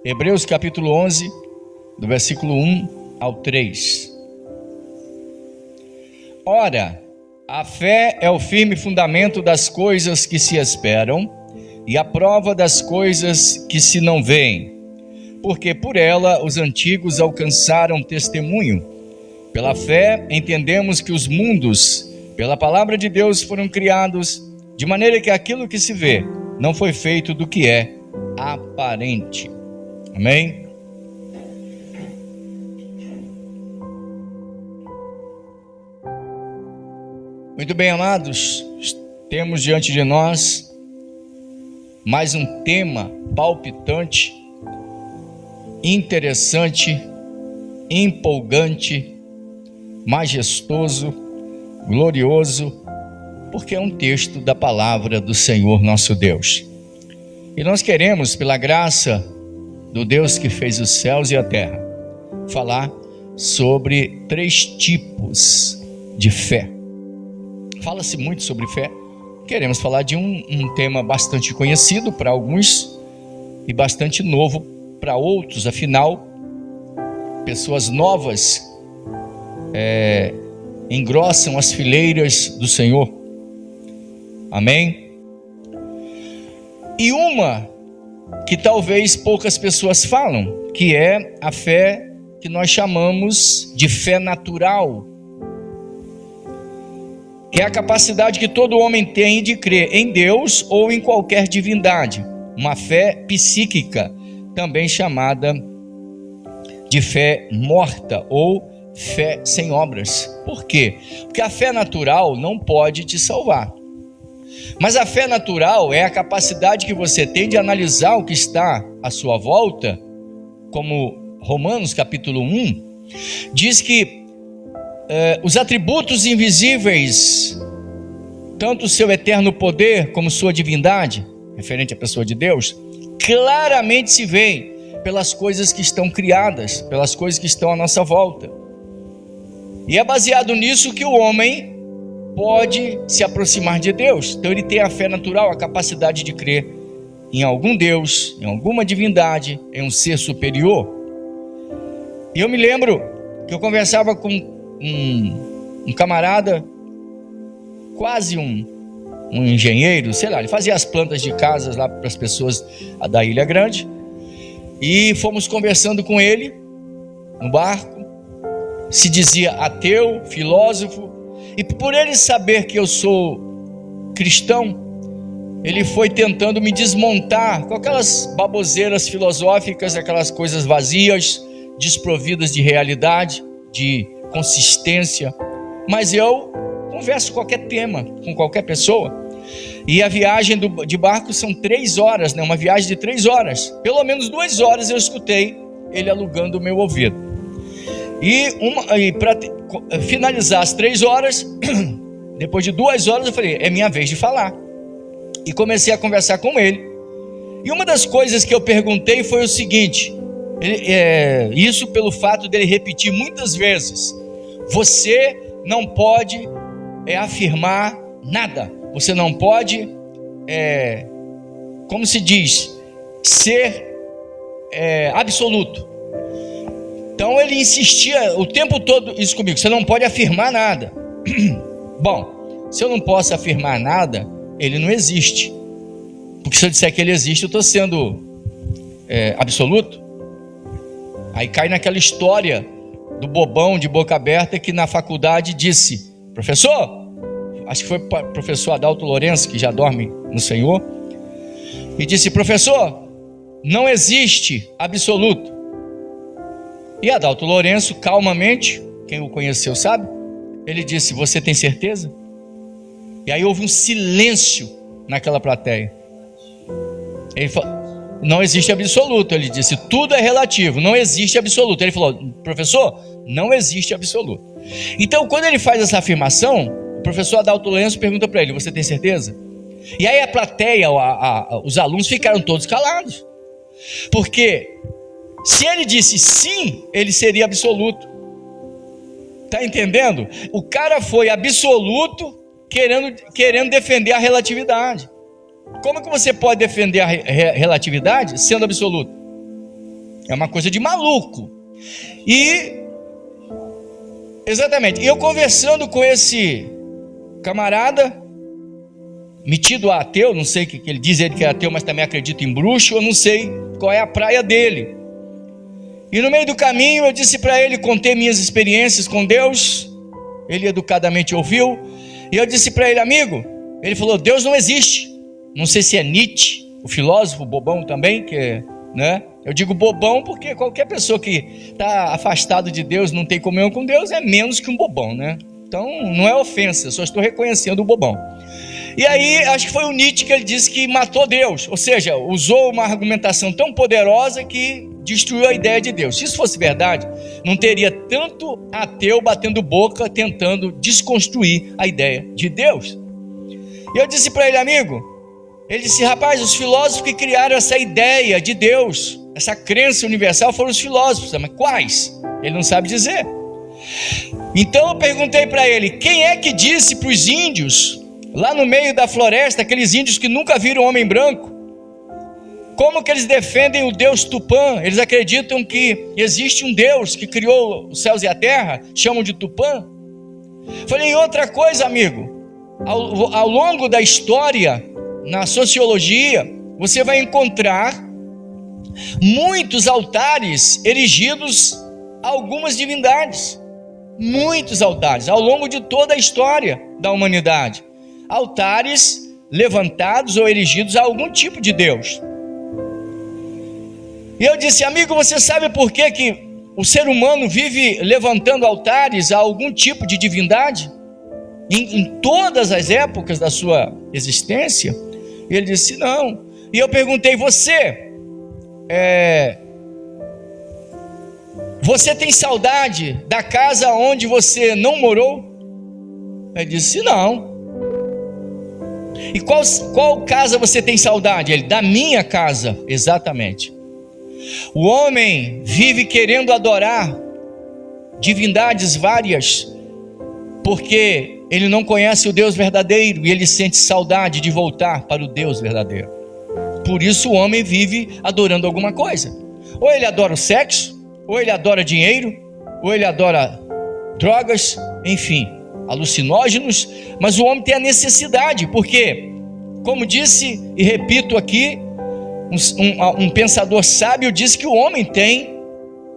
Hebreus capítulo 11, do versículo 1 ao 3. Ora, a fé é o firme fundamento das coisas que se esperam e a prova das coisas que se não veem, porque por ela os antigos alcançaram testemunho. Pela fé entendemos que os mundos, pela palavra de Deus, foram criados, de maneira que aquilo que se vê não foi feito do que é aparente. Amém? Muito bem, amados, temos diante de nós mais um tema palpitante, interessante, empolgante, majestoso, glorioso, porque é um texto da palavra do Senhor nosso Deus. E nós queremos, pela graça do Deus que fez os céus e a terra, falar sobre 3 tipos de fé. Fala-se muito sobre fé. Queremos falar de um tema bastante conhecido para alguns e bastante novo para outros. Afinal, pessoas novas engrossam as fileiras do Senhor. Amém? E uma que talvez poucas pessoas falam, que é a fé que nós chamamos de fé natural, que é a capacidade que todo homem tem de crer em Deus ou em qualquer divindade, uma fé psíquica, também chamada de fé morta ou fé sem obras. Por quê? Porque a fé natural não pode te salvar. Mas a fé natural é a capacidade que você tem de analisar o que está à sua volta, como Romanos capítulo 1, diz que os atributos invisíveis, tanto o seu eterno poder como sua divindade, referente à pessoa de Deus, claramente se veem pelas coisas que estão criadas, pelas coisas que estão à nossa volta. E é baseado nisso que o homem pode se aproximar de Deus. Então ele tem a fé natural, a capacidade de crer em algum Deus, em alguma divindade, em um ser superior. E eu me lembro que eu conversava com um camarada, quase um engenheiro, sei lá, ele fazia as plantas de casas lá para as pessoas da Ilha Grande, e fomos conversando com ele no barco. Se dizia ateu, filósofo, e por ele saber que eu sou cristão, ele foi tentando me desmontar com aquelas baboseiras filosóficas, aquelas coisas vazias, desprovidas de realidade, de consistência. Mas eu converso qualquer tema com qualquer pessoa. E a viagem de barco são 3 horas, né? Uma viagem de 3 horas. Pelo menos 2 horas eu escutei ele alugando o meu ouvido. E para finalizar as 3 horas, depois de 2 horas eu falei, é minha vez de falar. E comecei a conversar com ele. E uma das coisas que eu perguntei foi o seguinte, isso pelo fato dele repetir muitas vezes: você não pode afirmar nada, você não pode, como se diz, ser absoluto. Então ele insistia o tempo todo isso comigo: você não pode afirmar nada. Bom, se eu não posso afirmar nada, ele não existe. Porque se eu disser que ele existe, eu estou sendo absoluto. Aí cai naquela história do bobão de boca aberta que na faculdade disse: professor, acho que foi o professor Adalto Lourenço, que já dorme no Senhor, e disse: professor, não existe absoluto. E Adalto Lourenço, calmamente, quem o conheceu sabe, ele disse: você tem certeza? E aí houve um silêncio naquela plateia. Ele falou: não existe absoluto. Ele disse: tudo é relativo, não existe absoluto. Ele falou: professor, não existe absoluto. Então, quando ele faz essa afirmação, o professor Adalto Lourenço pergunta para ele: você tem certeza? E aí a plateia, os alunos ficaram todos calados, porque se ele disse sim, ele seria absoluto. Está entendendo? O cara foi absoluto querendo defender a relatividade. Como que você pode defender a relatividade sendo absoluto? É uma coisa de maluco. E, exatamente, eu conversando com esse camarada, metido a ateu, não sei o que ele diz, ele que é ateu, mas também acredita em bruxo, eu não sei qual é a praia dele. E no meio do caminho eu disse para ele, contei minhas experiências com Deus, ele educadamente ouviu, e eu disse para ele, amigo, ele falou, Deus não existe. Não sei se é Nietzsche, o filósofo bobão também, que é, né? Eu digo bobão porque qualquer pessoa que está afastado de Deus, não tem comunhão com Deus, é menos que um bobão, né? Então não é ofensa, eu só estou reconhecendo o bobão. E aí, acho que foi o Nietzsche que ele disse que matou Deus, ou seja, usou uma argumentação tão poderosa que destruiu a ideia de Deus. Se isso fosse verdade, não teria tanto ateu batendo boca, tentando desconstruir a ideia de Deus. E eu disse para ele, amigo, ele disse, rapaz, os filósofos que criaram essa ideia de Deus, essa crença universal, foram os filósofos, mas quais? Ele não sabe dizer. Então eu perguntei para ele, quem é que disse para os índios, lá no meio da floresta, aqueles índios que nunca viram homem branco, como que eles defendem o Deus Tupã? Eles acreditam que existe um Deus que criou os céus e a terra, chamam de Tupã. Falei, outra coisa, amigo, ao longo da história, na sociologia, você vai encontrar muitos altares erigidos a algumas divindades. Muitos altares, ao longo de toda a história da humanidade. Altares levantados ou erigidos a algum tipo de Deus. E eu disse, amigo, você sabe por que o ser humano vive levantando altares a algum tipo de divindade? Em todas as épocas da sua existência? E ele disse, não. E eu perguntei, você tem saudade da casa onde você não morou? Ele disse, não. E qual casa você tem saudade? Ele, da minha casa, exatamente. O homem vive querendo adorar divindades várias, porque ele não conhece o Deus verdadeiro e ele sente saudade de voltar para o Deus verdadeiro. Por isso o homem vive adorando alguma coisa. Ou ele adora o sexo, ou ele adora dinheiro, ou ele adora drogas, enfim, alucinógenos. Mas o homem tem a necessidade, porque, como disse e repito aqui, um pensador sábio disse que o homem tem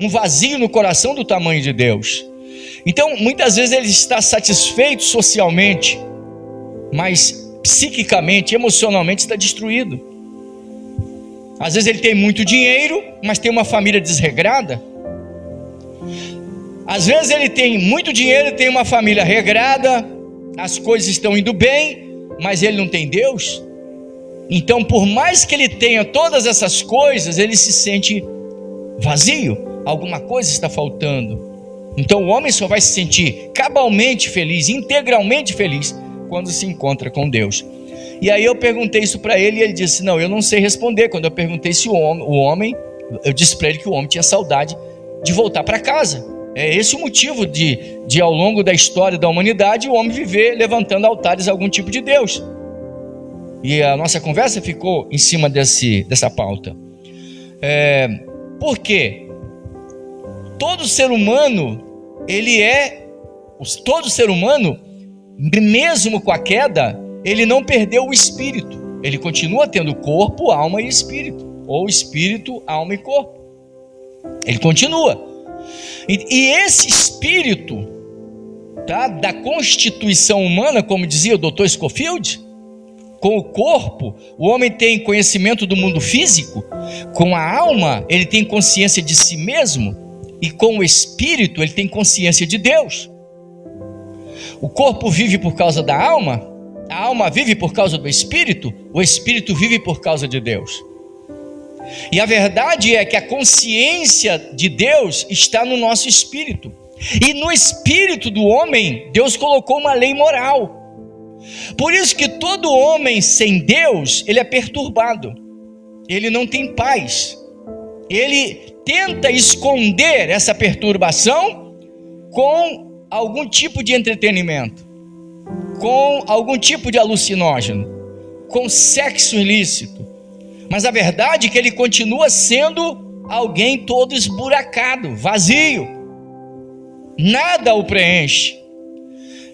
um vazio no coração do tamanho de Deus. Então, muitas vezes ele está satisfeito socialmente, mas psiquicamente, emocionalmente está destruído. Às vezes ele tem muito dinheiro, mas tem uma família desregrada. Às vezes ele tem muito dinheiro e tem uma família regrada, as coisas estão indo bem, mas ele não tem Deus. Então, por mais que ele tenha todas essas coisas, ele se sente vazio, alguma coisa está faltando. Então o homem só vai se sentir cabalmente feliz, integralmente feliz, quando se encontra com Deus. E aí eu perguntei isso para ele e ele disse, não, eu não sei responder. Quando eu perguntei se o homem, eu disse para ele que o homem tinha saudade de voltar para casa. É esse o motivo de ao longo da história da humanidade, o homem viver levantando altares a algum tipo de Deus. E a nossa conversa ficou em cima dessa pauta. Por quê? Todo ser humano, todo ser humano, mesmo com a queda, ele não perdeu o espírito. Ele continua tendo corpo, alma e espírito. Ou espírito, alma e corpo. Ele continua. E esse espírito, tá, da constituição humana, como dizia o Dr. Scofield, com o corpo, o homem tem conhecimento do mundo físico. Com a alma, ele tem consciência de si mesmo. E com o espírito, ele tem consciência de Deus. O corpo vive por causa da alma, a alma vive por causa do espírito, o espírito vive por causa de Deus. E a verdade é que a consciência de Deus está no nosso espírito. E no espírito do homem, Deus colocou uma lei moral. Por isso que todo homem sem Deus, ele é perturbado. Ele não tem paz. Ele tenta esconder essa perturbação com algum tipo de entretenimento, com algum tipo de alucinógeno, com sexo ilícito. Mas a verdade é que ele continua sendo alguém todo esburacado, vazio, nada o preenche.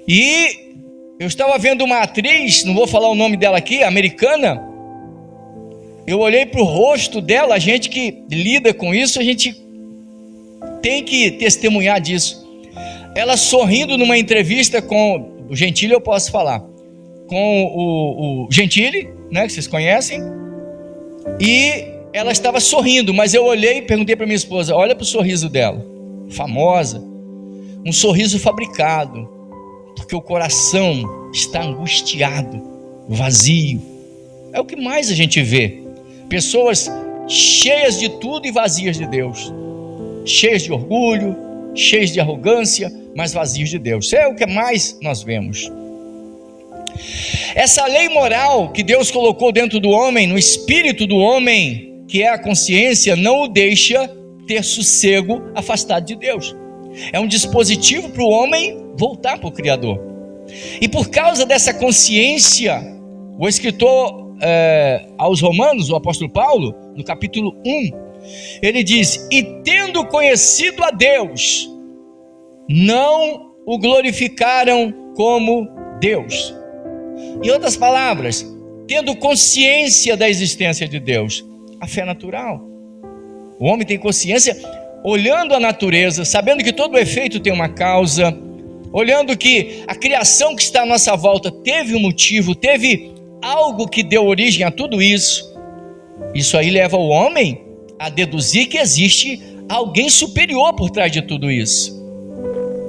E eu estava vendo uma atriz, não vou falar o nome dela aqui, americana. Eu olhei para o rosto dela, a gente que lida com isso, a gente tem que testemunhar disso. Ela sorrindo numa entrevista com o Gentili, eu posso falar, com o Gentili, né, que vocês conhecem, e ela estava sorrindo, mas eu olhei e perguntei para minha esposa, olha para o sorriso dela, famosa, um sorriso fabricado, porque o coração está angustiado, vazio. É o que mais a gente vê, pessoas cheias de tudo e vazias de Deus, cheias de orgulho, cheias de arrogância, mas vazios de Deus. Isso é o que mais nós vemos. Essa lei moral que Deus colocou dentro do homem, no espírito do homem, que é a consciência, não o deixa ter sossego afastado de Deus. É um dispositivo para o homem voltar para o Criador. E por causa dessa consciência, o escritor aos Romanos, o apóstolo Paulo, no capítulo 1, ele diz: e tendo conhecido a Deus, não o glorificaram como Deus. Em outras palavras, tendo consciência da existência de Deus, a fé natural. O homem tem consciência, olhando a natureza, sabendo que todo efeito tem uma causa, olhando que a criação que está à nossa volta teve um motivo, teve algo que deu origem a tudo isso. Isso aí leva o homem a deduzir que existe alguém superior por trás de tudo isso.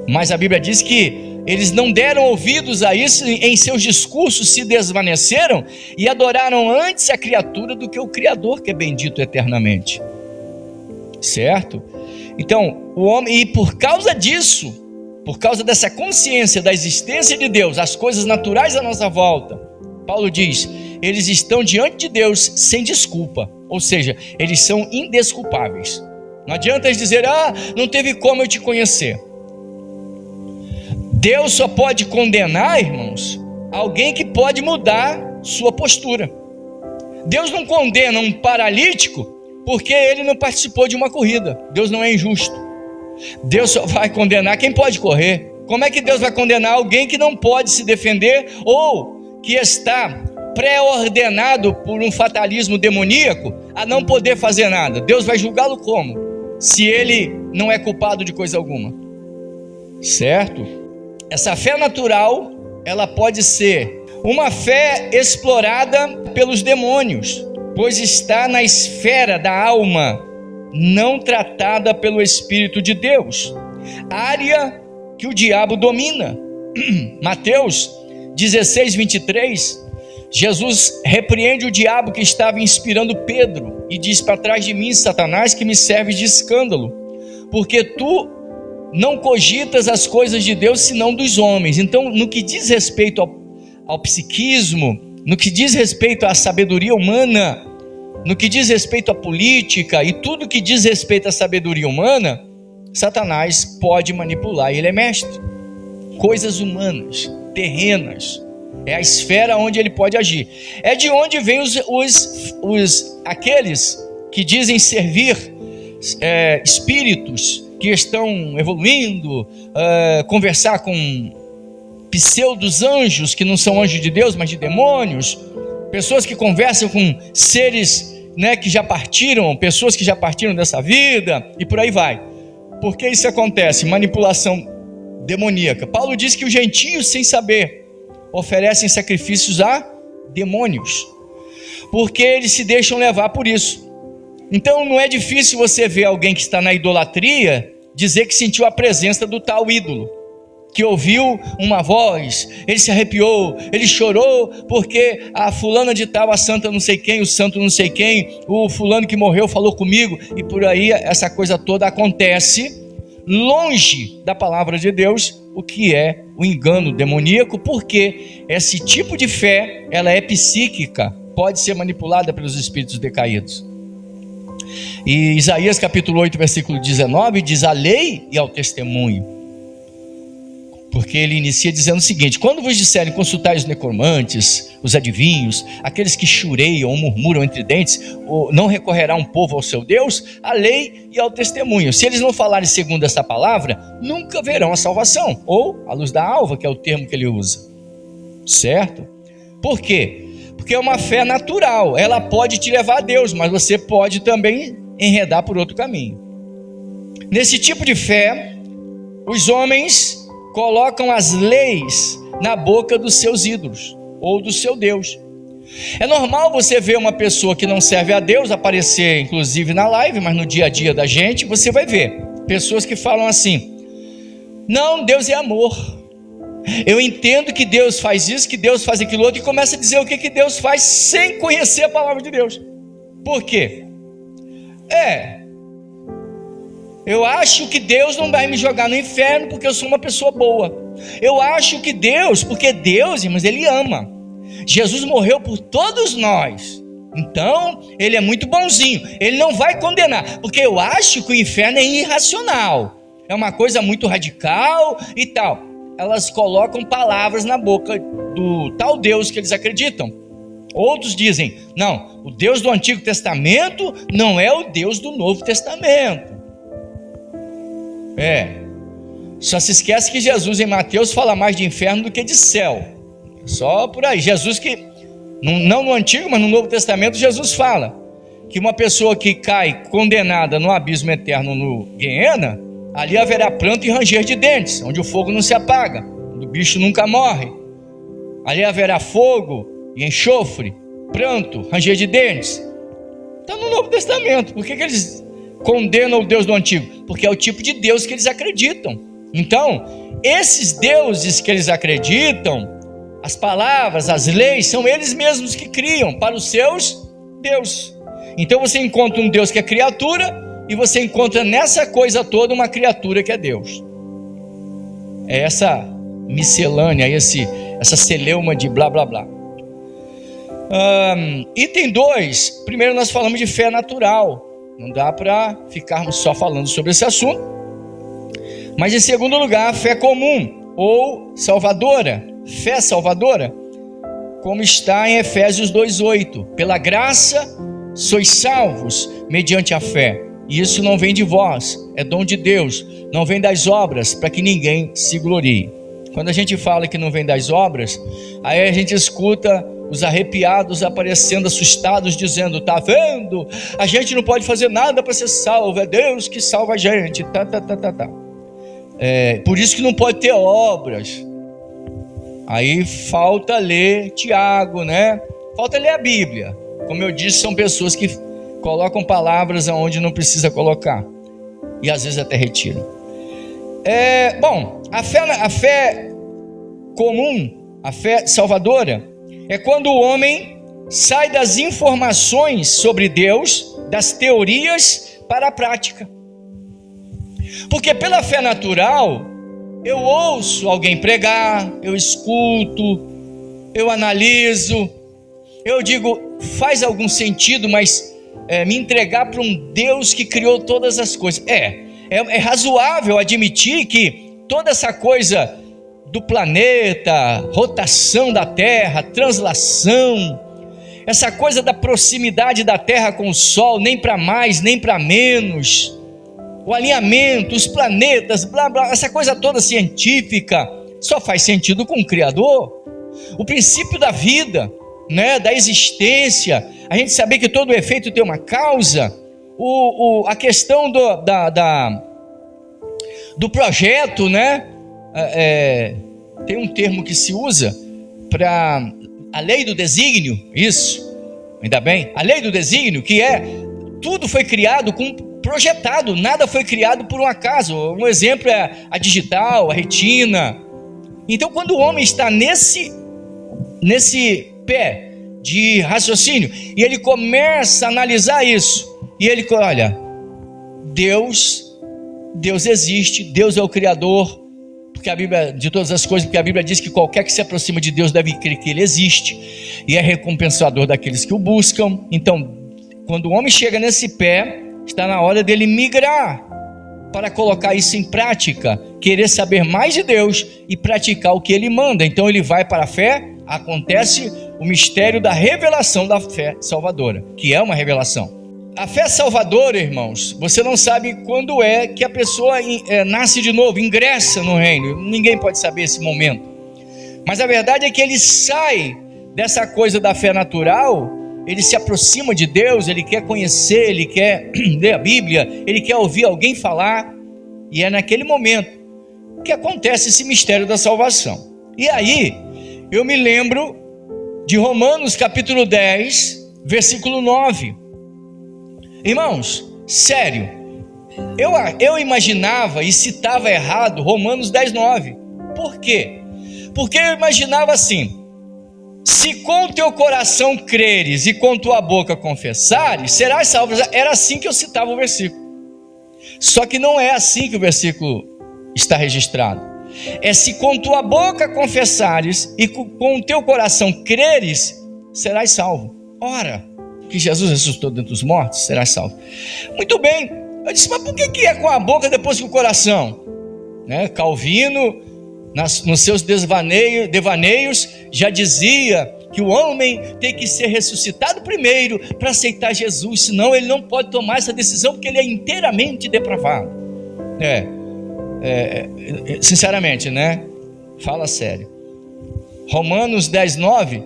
Mas a Bíblia diz que eles não deram ouvidos a isso, em seus discursos se desvaneceram e adoraram antes a criatura do que o Criador, que é bendito eternamente. Certo? Então, o homem, e por causa disso, por causa dessa consciência da existência de Deus, as coisas naturais à nossa volta, Paulo diz, eles estão diante de Deus sem desculpa, ou seja, eles são indesculpáveis. Não adianta eles dizer, não teve como eu te conhecer. Deus só pode condenar, irmãos, alguém que pode mudar sua postura. Deus não condena um paralítico porque ele não participou de uma corrida. Deus não é injusto. Deus só vai condenar quem pode correr. Como é que Deus vai condenar alguém que não pode se defender ou que está pré-ordenado por um fatalismo demoníaco a não poder fazer nada? Deus vai julgá-lo como? Se ele não é culpado de coisa alguma. Certo? Essa fé natural, ela pode ser uma fé explorada pelos demônios, pois está na esfera da alma, não tratada pelo Espírito de Deus, área que o diabo domina. Mateus 16, 23, Jesus repreende o diabo que estava inspirando Pedro e diz: para trás de mim, Satanás, que me serves de escândalo, porque tu não cogitas as coisas de Deus, senão dos homens. Então, no que diz respeito ao psiquismo, no que diz respeito à sabedoria humana, no que diz respeito à política e tudo que diz respeito à sabedoria humana, Satanás pode manipular, ele é mestre. Coisas humanas, terrenas, é a esfera onde ele pode agir. É de onde vêm aqueles que dizem servir espíritos que estão evoluindo, conversar com pseudos anjos, que não são anjos de Deus, mas de demônios, pessoas que conversam com seres, né, que já partiram, pessoas que já partiram dessa vida, e por aí vai. Por que isso acontece? Manipulação demoníaca. Paulo diz que os gentios, sem saber, oferecem sacrifícios a demônios, porque eles se deixam levar por isso. Então não é difícil você ver alguém que está na idolatria dizer que sentiu a presença do tal ídolo, que ouviu uma voz, ele se arrepiou, ele chorou porque a fulana de tal, a santa não sei quem, o santo não sei quem, o fulano que morreu falou comigo, e por aí essa coisa toda acontece longe da palavra de Deus, o que é o engano demoníaco, porque esse tipo de fé, ela é psíquica, pode ser manipulada pelos espíritos decaídos. E Isaías capítulo 8, versículo 19 diz: a lei e ao testemunho. porque ele inicia dizendo o seguinte: quando vos disserem consultai os necromantes, os adivinhos, aqueles que chureiam ou murmuram entre dentes, não recorrerá um povo ao seu Deus, à lei e ao testemunho. Se eles não falarem segundo essa palavra, nunca verão a salvação, ou a luz da alva, que é o termo que ele usa. Certo? Por quê? Porque é uma fé natural, ela pode te levar a Deus, mas você pode também enredar por outro caminho. Nesse tipo de fé, os homens colocam as leis na boca dos seus ídolos ou do seu Deus. É normal você ver uma pessoa que não serve a Deus aparecer, inclusive na live, mas no dia a dia da gente, você vai ver pessoas que falam assim: não, Deus é amor, eu entendo que Deus faz isso, que Deus faz aquilo outro, e começa a dizer o que Deus faz sem conhecer a palavra de Deus. Por quê? Eu acho que Deus não vai me jogar no inferno porque eu sou uma pessoa boa. Eu acho que Deus, porque Deus, irmãos, Ele ama. Jesus morreu por todos nós. Então, Ele é muito bonzinho. Ele não vai condenar, porque eu acho que o inferno é irracional. É uma coisa muito radical e tal. Elas colocam palavras na boca do tal Deus que eles acreditam. Outros dizem: não, o Deus do Antigo Testamento não é o Deus do Novo Testamento. Só se esquece que Jesus em Mateus fala mais de inferno do que de céu. Só por aí. Jesus que, não no Antigo, mas no Novo Testamento, Jesus fala que uma pessoa que cai condenada no abismo eterno, no Guiena, ali haverá pranto e ranger de dentes, onde o fogo não se apaga, onde o bicho nunca morre. Ali haverá fogo e enxofre, pranto, ranger de dentes. Está no Novo Testamento. Por que eles condenam o Deus do Antigo? Porque é o tipo de Deus que eles acreditam. Então, esses deuses que eles acreditam, as palavras, as leis, são eles mesmos que criam para os seus deuses. Então você encontra um Deus que é criatura, e você encontra nessa coisa toda uma criatura que é Deus. É essa miscelânea, essa celeuma de blá blá blá. Item 2, primeiro nós falamos de fé natural. Não dá para ficarmos só falando sobre esse assunto. Mas em segundo lugar, fé comum ou salvadora, fé salvadora, como está em Efésios 2:8. Pela graça sois salvos mediante a fé. E isso não vem de vós, é dom de Deus, não vem das obras, para que ninguém se glorie. Quando a gente fala que não vem das obras, aí a gente escuta os arrepiados aparecendo, assustados, dizendo: tá vendo? A gente não pode fazer nada para ser salvo, é Deus que salva a gente. Por isso que não pode ter obras. Aí falta ler Tiago, né? Falta ler a Bíblia. Como eu disse, são pessoas que colocam palavras onde não precisa colocar, e às vezes até retiram. A fé comum, a fé salvadora, é quando o homem sai das informações sobre Deus, das teorias, para a prática. Porque pela fé natural, eu ouço alguém pregar, eu escuto, eu analiso, eu digo, faz algum sentido, mas me entregar para um Deus que criou todas as coisas. É razoável admitir que toda essa coisa do planeta, rotação da Terra, translação, essa coisa da proximidade da Terra com o Sol, nem para mais, nem para menos, o alinhamento, os planetas, blá blá, essa coisa toda científica, só faz sentido com o Criador. O princípio da vida, né, da existência, a gente saber que todo efeito tem uma causa, a questão do projeto, né? Tem um termo que se usa para a lei do desígnio, isso, ainda bem, a lei do desígnio, que tudo foi criado projetado, nada foi criado por um acaso. Um exemplo é a digital, a retina. Então, quando o homem está nesse pé de raciocínio, e ele começa a analisar isso, e ele olha, Deus existe, Deus é o Criador, porque a Bíblia, de todas as coisas, porque a Bíblia diz que qualquer que se aproxima de Deus deve crer que Ele existe, e é recompensador daqueles que o buscam. Então, quando o homem chega nesse pé, está na hora dele migrar, para colocar isso em prática, querer saber mais de Deus e praticar o que Ele manda. Então ele vai para a fé, acontece o mistério da revelação da fé salvadora, que é uma revelação. A fé salvadora, irmãos, você não sabe quando é que a pessoa nasce de novo, ingressa no reino. Ninguém pode saber esse momento. Mas a verdade é que ele sai dessa coisa da fé natural, ele se aproxima de Deus, ele quer conhecer, ele quer ler a Bíblia, ele quer ouvir alguém falar. E é naquele momento que acontece esse mistério da salvação. E aí, eu me lembro de Romanos capítulo 10, versículo 9. Irmãos, sério, eu imaginava e citava errado Romanos 10, 9. Por quê? Porque eu imaginava assim: se com o teu coração creres e com tua boca confessares, serás salvo. Era assim que eu citava o versículo. Só que não é assim que o versículo está registrado. É se com tua boca confessares e com o teu coração creres, serás salvo. Ora, que Jesus ressuscitou dentre os mortos, serás salvo. Muito bem. Eu disse, mas por que é com a boca depois que o coração? Calvino, nos seus devaneios, já dizia que o homem tem que ser ressuscitado primeiro para aceitar Jesus, senão ele não pode tomar essa decisão, porque ele é inteiramente depravado. Sinceramente, fala sério. Romanos 10, 9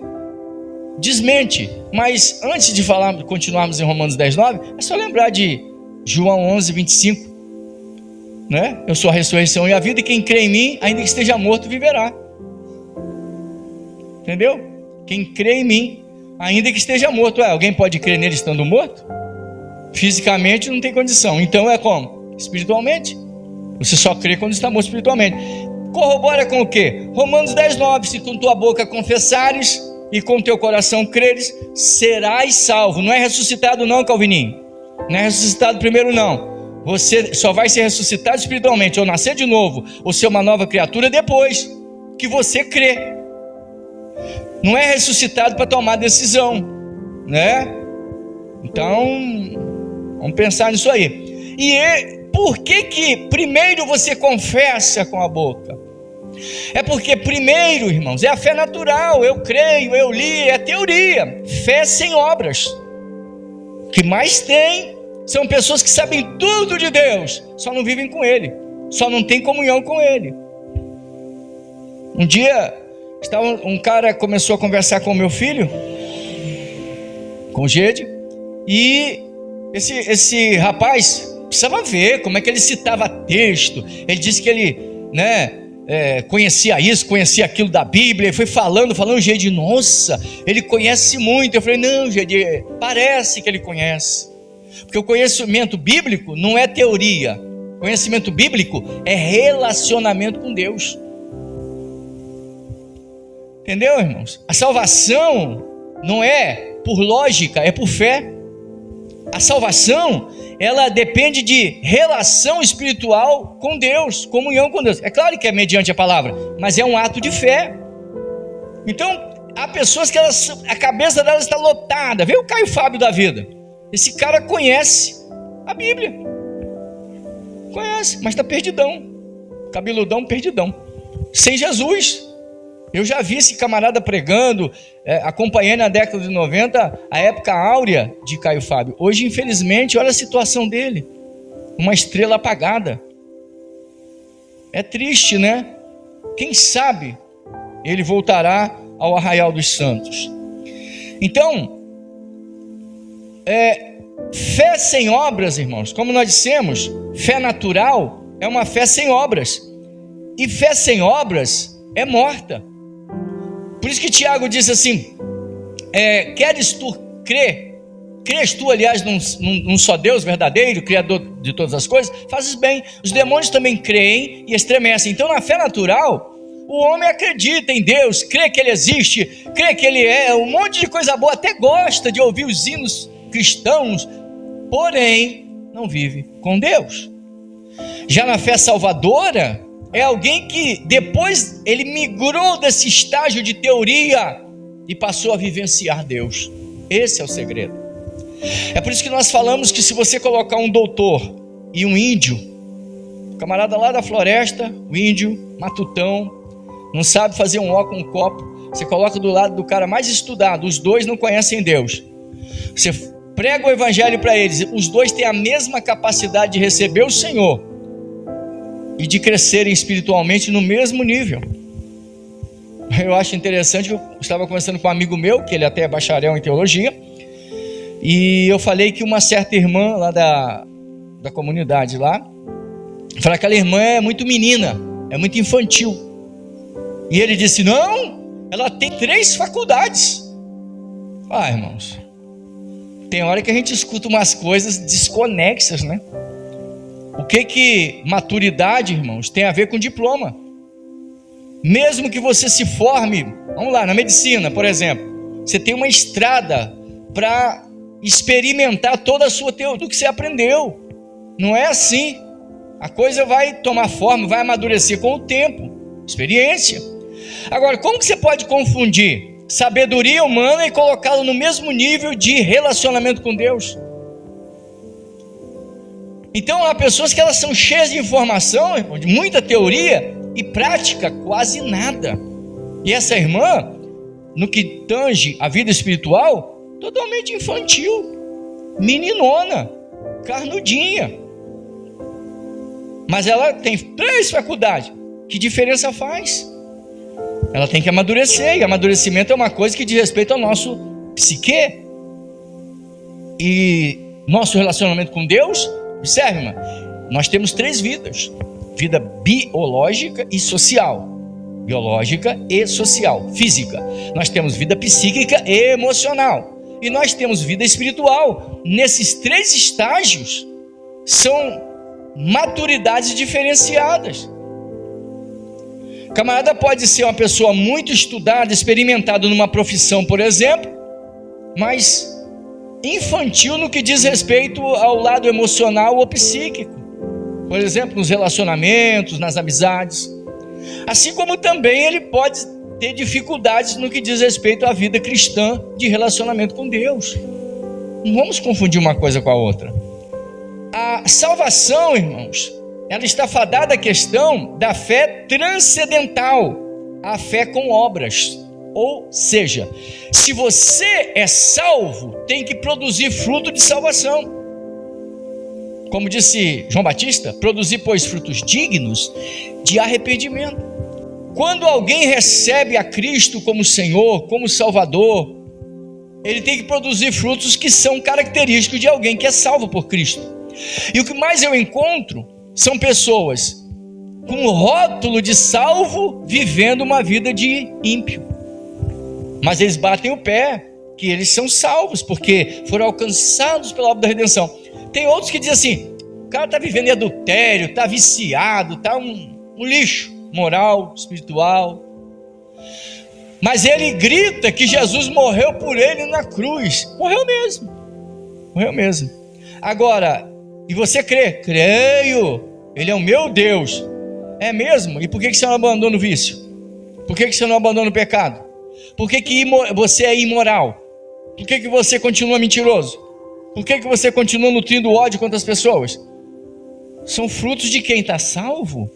desmente, mas antes de continuarmos em Romanos 10, 9, é só lembrar de João 11, 25. Eu sou a ressurreição e a vida, e quem crê em mim, ainda que esteja morto, viverá. Entendeu? Quem crê em mim, ainda que esteja morto. Alguém pode crer nele estando morto? Fisicamente não tem condição. Então é como? Espiritualmente. Você só crê quando está morto espiritualmente. Corrobora com o quê? Romanos 10, 9. Se com tua boca confessares e com teu coração creres, serás salvo. Não é ressuscitado não, Calvininho. Não é ressuscitado primeiro não. Você só vai ser ressuscitado espiritualmente, ou nascer de novo, ou ser uma nova criatura depois que você crê. Não é ressuscitado para tomar decisão, Então, vamos pensar nisso aí. Por que primeiro você confessa com a boca? É porque primeiro, irmãos, é a fé natural. Eu creio, eu li, é teoria. Fé sem obras. O que mais tem são pessoas que sabem tudo de Deus, só não vivem com Ele, só não tem comunhão com Ele. Um dia, um cara começou a conversar com o meu filho, com o Gede, e esse rapaz precisava ver como é que ele citava texto. Ele disse que ele, conhecia isso, conhecia aquilo da Bíblia. Ele foi falando, o Gede, nossa, ele conhece muito. Eu falei, não, Gede, parece que ele conhece. Porque o conhecimento bíblico não é teoria. Conhecimento bíblico é relacionamento com Deus. Entendeu, irmãos? A salvação não é por lógica, é por fé. A salvação, ela depende de relação espiritual com Deus, comunhão com Deus. É claro que é mediante a palavra, mas é um ato de fé. Então, há pessoas que a cabeça delas está lotada. Vê o Caio Fábio da vida. Esse cara conhece a Bíblia. Conhece, mas está perdidão. Cabeludão, perdidão. Sem Jesus. Eu já vi esse camarada pregando, acompanhei na década de 90 a época áurea de Caio Fábio. Hoje, infelizmente, olha a situação dele. Uma estrela apagada. É triste, Quem sabe ele voltará ao arraial dos santos. Então, fé sem obras, irmãos, como nós dissemos, fé natural é uma fé sem obras. E fé sem obras é morta. Por isso que Tiago diz assim: queres tu crer? Crês tu, aliás, num só Deus verdadeiro, Criador de todas as coisas? Fazes bem. Os demônios também creem e estremecem. Então, na fé natural, o homem acredita em Deus, crê que Ele existe, crê que Ele é um monte de coisa boa, até gosta de ouvir os hinos cristãos, porém, não vive com Deus. Já na fé salvadora, é alguém que depois ele migrou desse estágio de teoria e passou a vivenciar Deus. Esse é o segredo. É por isso que nós falamos que se você colocar um doutor e um índio, Camarada lá da floresta, o índio, matutão, não sabe fazer um ó com um copo. Você coloca do lado do cara mais estudado, os dois não conhecem Deus. Você prega o evangelho para eles, os dois têm a mesma capacidade de receber o Senhor e de crescerem espiritualmente no mesmo nível. Eu acho interessante que eu estava conversando com um amigo meu, que ele até é bacharel em teologia, e eu falei que uma certa irmã lá da comunidade lá, falei, aquela irmã é muito menina, é muito infantil. E ele disse, não, ela tem 3 faculdades. Ah, irmãos, tem hora que a gente escuta umas coisas desconexas, né? O que maturidade, irmãos, tem a ver com diploma? Mesmo que você se forme, vamos lá, na medicina, por exemplo, você tem uma estrada para experimentar toda a sua teoria, tudo que você aprendeu. Não é assim. A coisa vai tomar forma, vai amadurecer com o tempo, experiência. Agora, como que você pode confundir sabedoria humana e colocá-lo no mesmo nível de relacionamento com Deus? Então, há pessoas que elas são cheias de informação, de muita teoria, e prática quase nada. E essa irmã, no que tange a vida espiritual, totalmente infantil, meninona, carnudinha. Mas ela tem 3 faculdades. Que diferença faz? Ela tem que amadurecer, e amadurecimento é uma coisa que diz respeito ao nosso psique e nosso relacionamento com Deus. Observe, irmã, nós temos 3 vidas: vida biológica e social, biológica e social, física. Nós temos vida psíquica e emocional, e nós temos vida espiritual. Nesses 3 estágios são maturidades diferenciadas. Camarada pode ser uma pessoa muito estudada, experimentada numa profissão, por exemplo, mas infantil no que diz respeito ao lado emocional ou psíquico, por exemplo, nos relacionamentos, nas amizades. Assim como também ele pode ter dificuldades no que diz respeito à vida cristã de relacionamento com Deus. Não vamos confundir uma coisa com a outra. A salvação, irmãos, ela está fadada à questão da fé transcendental, a fé com obras. Ou seja, se você é salvo, tem que produzir fruto de salvação. Como disse João Batista, produzir, pois, frutos dignos de arrependimento. Quando alguém recebe a Cristo como Senhor, como Salvador, ele tem que produzir frutos que são característicos de alguém que é salvo por Cristo. E o que mais eu encontro são pessoas com o rótulo de salvo, vivendo uma vida de ímpio. Mas eles batem o pé que eles são salvos, porque foram alcançados pela obra da redenção. Tem outros que dizem assim, o cara está vivendo em adultério, está viciado, está um lixo moral, espiritual. Mas ele grita que Jesus morreu por ele na cruz. Morreu mesmo. Morreu mesmo. Agora, e você crê? Creio. Ele é o meu Deus. É mesmo? E por que você não abandona o vício? Por que você não abandona o pecado? Por que você é imoral? Por que você continua mentiroso? Por que você continua nutrindo ódio contra as pessoas? São frutos de quem está salvo?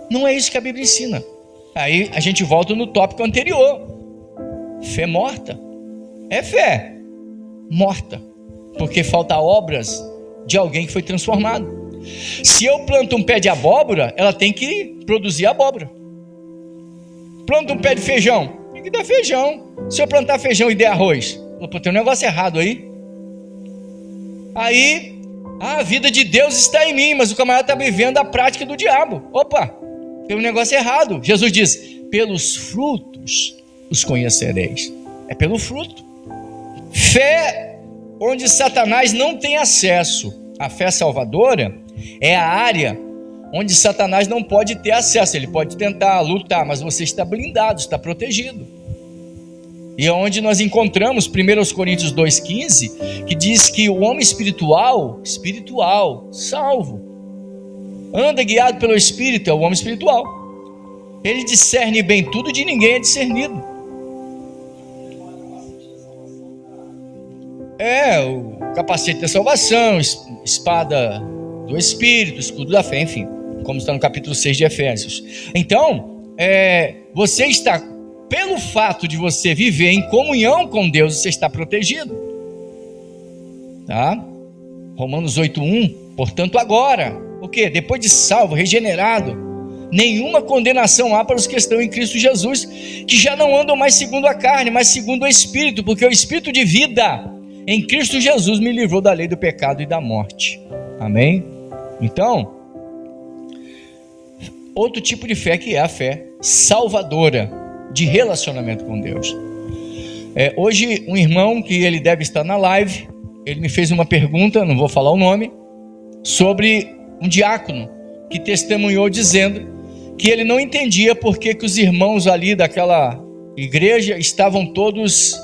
Não é isso que a Bíblia ensina. Aí a gente volta no tópico anterior. Fé morta. É fé morta, porque falta obras de alguém que foi transformado. Se eu planto um pé de abóbora, ela tem que produzir abóbora. Planta um pé de feijão, tem que dar feijão. Se eu plantar feijão e der arroz, tem um negócio errado aí. Aí, a vida de Deus está em mim, mas o camarada está vivendo a prática do diabo. Opa, tem um negócio errado. Jesus diz, pelos frutos os conhecereis. É pelo fruto. Fé onde Satanás não tem acesso. A fé salvadora é a área onde Satanás não pode ter acesso. Ele pode tentar lutar, mas você está blindado, está protegido. E é onde nós encontramos 1 Coríntios 2,15, que diz que o homem espiritual, salvo, anda guiado pelo Espírito, é o homem espiritual. Ele discerne bem tudo, de ninguém é discernido. É o capacete da salvação, espada do Espírito, escudo da fé, enfim, como está no capítulo 6 de Efésios. Então, você está, pelo fato de você viver em comunhão com Deus, você está protegido, tá? Romanos 8:1, portanto agora, o quê? Depois de salvo, regenerado, nenhuma condenação há para os que estão em Cristo Jesus, que já não andam mais segundo a carne, mas segundo o Espírito, porque o Espírito de vida em Cristo Jesus me livrou da lei do pecado e da morte. Amém? Então, outro tipo de fé, que é a fé salvadora, de relacionamento com Deus. Hoje um irmão, que ele deve estar na live, ele me fez uma pergunta, não vou falar o nome, sobre um diácono que testemunhou dizendo que ele não entendia por que os irmãos ali daquela igreja estavam todos,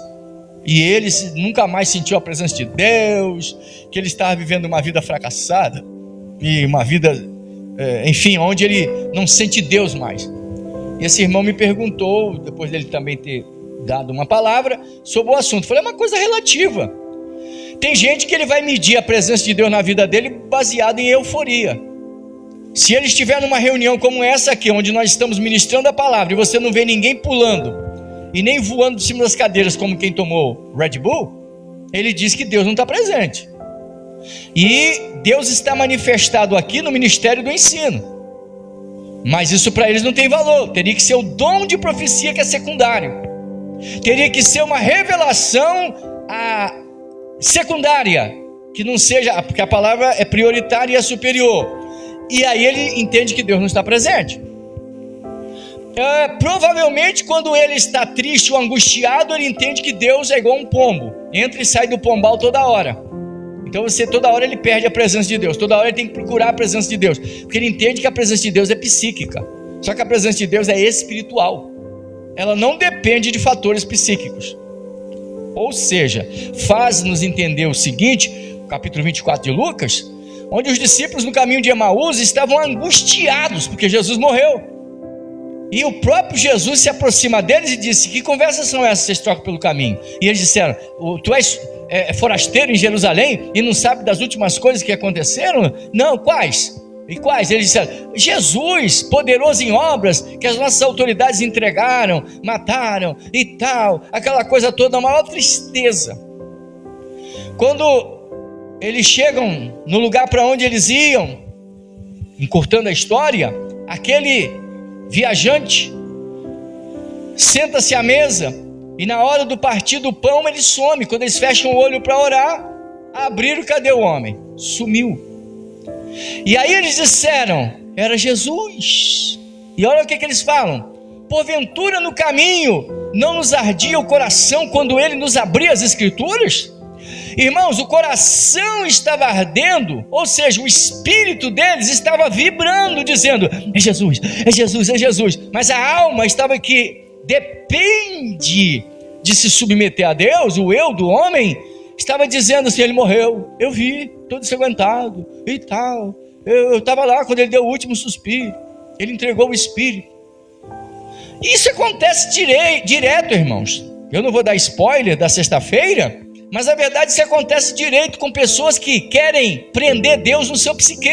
e ele nunca mais sentiu a presença de Deus, que ele estava vivendo uma vida fracassada, e uma vida, enfim, onde ele não sente Deus mais. E esse irmão me perguntou, depois dele também ter dado uma palavra sobre o assunto. Falei, é uma coisa relativa. Tem gente que ele vai medir a presença de Deus na vida dele baseado em euforia. Se ele estiver numa reunião como essa aqui, onde nós estamos ministrando a palavra, e você não vê ninguém pulando e nem voando de cima das cadeiras como quem tomou Red Bull, ele diz que Deus não está presente. E Deus está manifestado aqui no ministério do ensino, mas isso para eles não tem valor. Teria que ser o dom de profecia, que é secundário. Teria que ser uma revelação secundária, que não seja, porque a palavra é prioritária e é superior. E aí ele entende que Deus não está presente. Provavelmente quando ele está triste ou angustiado, ele entende que Deus é igual um pombo, entra e sai do pombal toda hora. Então toda hora ele perde a presença de Deus, toda hora ele tem que procurar a presença de Deus, porque ele entende que a presença de Deus é psíquica. Só que a presença de Deus é espiritual, ela não depende de fatores psíquicos. Ou seja, faz-nos entender o seguinte, capítulo 24 de Lucas, onde os discípulos no caminho de Emaús estavam angustiados, porque Jesus morreu. E o próprio Jesus se aproxima deles e disse, que conversas são essas que vocês trocam pelo caminho? E eles disseram, tu és forasteiro em Jerusalém e não sabe das últimas coisas que aconteceram? Não, quais? E quais? Eles disseram, Jesus, poderoso em obras, que as nossas autoridades entregaram, mataram e tal, aquela coisa toda, a maior tristeza. Quando eles chegam no lugar para onde eles iam, encurtando a história, aquele viajante senta-se à mesa e na hora do partir do pão ele some. Quando eles fecham o olho para orar, abriram, cadê o homem? Sumiu. E aí eles disseram, era Jesus. E olha o que eles falam, porventura no caminho não nos ardia o coração quando ele nos abria as escrituras? Irmãos, o coração estava ardendo, ou seja, o espírito deles estava vibrando, dizendo, é Jesus, é Jesus, é Jesus. Mas a alma estava que depende de se submeter a Deus, o eu do homem, estava dizendo assim, ele morreu, eu vi, todo ensanguentado e tal, eu estava lá quando ele deu o último suspiro, ele entregou o espírito. Isso acontece direto, irmãos. Eu não vou dar spoiler da sexta-feira, mas a verdade isso acontece direito com pessoas que querem prender Deus no seu psique.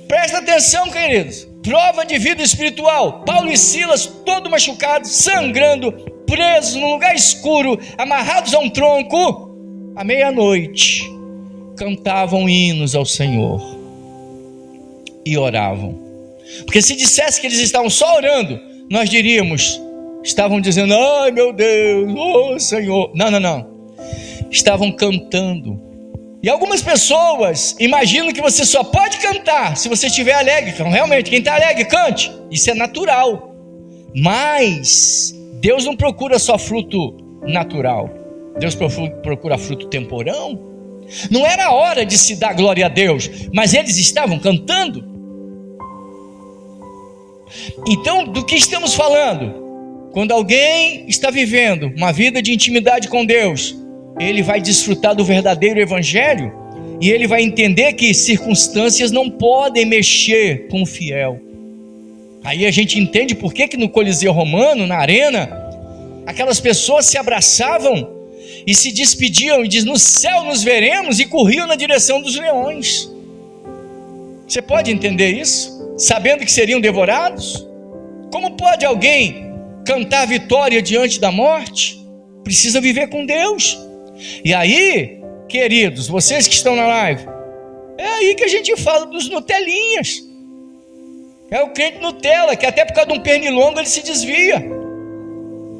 Presta atenção, queridos. Prova de vida espiritual. Paulo e Silas, todo machucados, sangrando, presos num lugar escuro, amarrados a um tronco, à meia-noite, cantavam hinos ao Senhor e oravam. Porque se dissesse que eles estavam só orando, nós diríamos, estavam dizendo, ai meu Deus, oh Senhor. Não. Estavam cantando. E algumas pessoas imaginam que você só pode cantar se você estiver alegre. Então, realmente, quem está alegre, cante. Isso é natural. Mas Deus não procura só fruto natural. Deus procura fruto temporão. Não era hora de se dar glória a Deus, mas eles estavam cantando. Então, do que estamos falando? Quando alguém está vivendo uma vida de intimidade com Deus, ele vai desfrutar do verdadeiro evangelho e ele vai entender que circunstâncias não podem mexer com o fiel. Aí a gente entende por que no Coliseu Romano, na arena, aquelas pessoas se abraçavam e se despediam e diz, no céu nos veremos, e corriam na direção dos leões. Você pode entender isso? Sabendo que seriam devorados? Como pode alguém cantar vitória diante da morte? Precisa viver com Deus. E aí, queridos, vocês que estão na live, é aí que a gente fala dos Nutelinhas. É o crente Nutella, que até por causa de um pernilongo ele se desvia.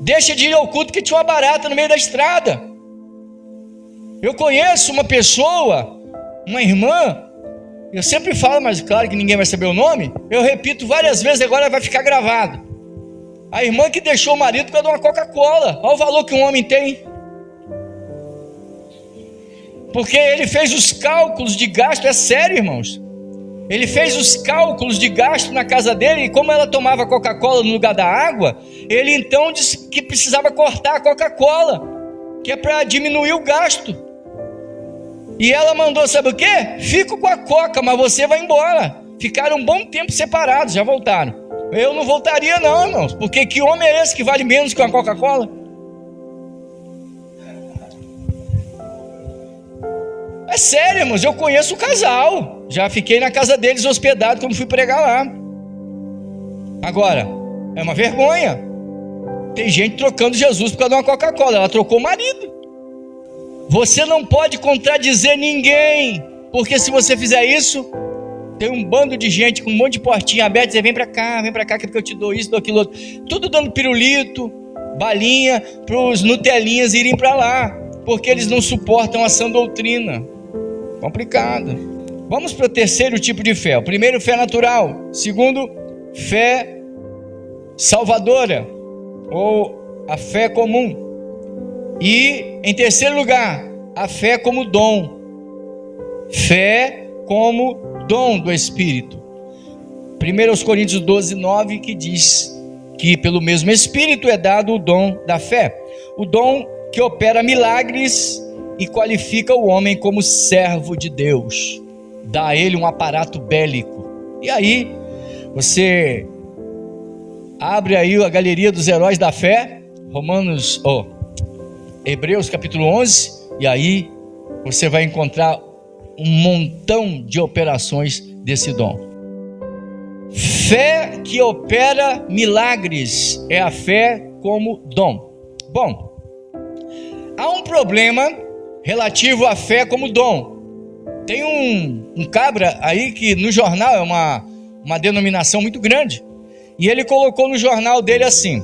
Deixa de ir ao culto que tinha uma barata no meio da estrada. Eu conheço uma pessoa, uma irmã, eu sempre falo, mas claro que ninguém vai saber o nome, eu repito várias vezes, agora vai ficar gravado. A irmã que deixou o marido por causa de uma Coca-Cola. Olha o valor que um homem tem. Porque ele fez os cálculos de gasto, é sério, irmãos. Ele fez os cálculos de gasto na casa dele, e como ela tomava Coca-Cola no lugar da água, ele então disse que precisava cortar a Coca-Cola, que é para diminuir o gasto. E ela mandou, sabe o quê? Fico com a Coca, mas você vai embora. Ficaram um bom tempo separados, já voltaram. Eu não voltaria não, irmãos, porque que homem é esse que vale menos que uma Coca-Cola? É sério, irmãos, eu conheço o casal. Já fiquei na casa deles hospedado quando fui pregar lá. Agora, é uma vergonha. Tem gente trocando Jesus por causa de uma Coca-Cola. Ela trocou o marido. Você não pode contradizer ninguém, porque se você fizer isso, tem um bando de gente com um monte de portinha aberta, você vem pra cá, que é porque eu te dou isso, dou aquilo outro. Tudo dando pirulito, balinha, para os Nutelinhas irem para lá, porque eles não suportam a sã doutrina. Complicado. Vamos para o terceiro tipo de fé. O primeiro, fé natural. Segundo, fé salvadora, ou a fé comum. E, em terceiro lugar, a fé como dom. Fé como dom do Espírito. 1 Coríntios 12, 9, que diz que pelo mesmo Espírito é dado o dom da fé. O dom que opera milagres e qualifica o homem como servo de Deus. Dá a ele um aparato bélico. E aí, você abre aí a galeria dos heróis da fé, Hebreus capítulo 11, e aí você vai encontrar um montão de operações desse dom. Fé que opera milagres é a fé como dom. Bom, há um problema relativo à fé como dom. Tem um cabra aí que no jornal é uma denominação muito grande, e ele colocou no jornal dele assim: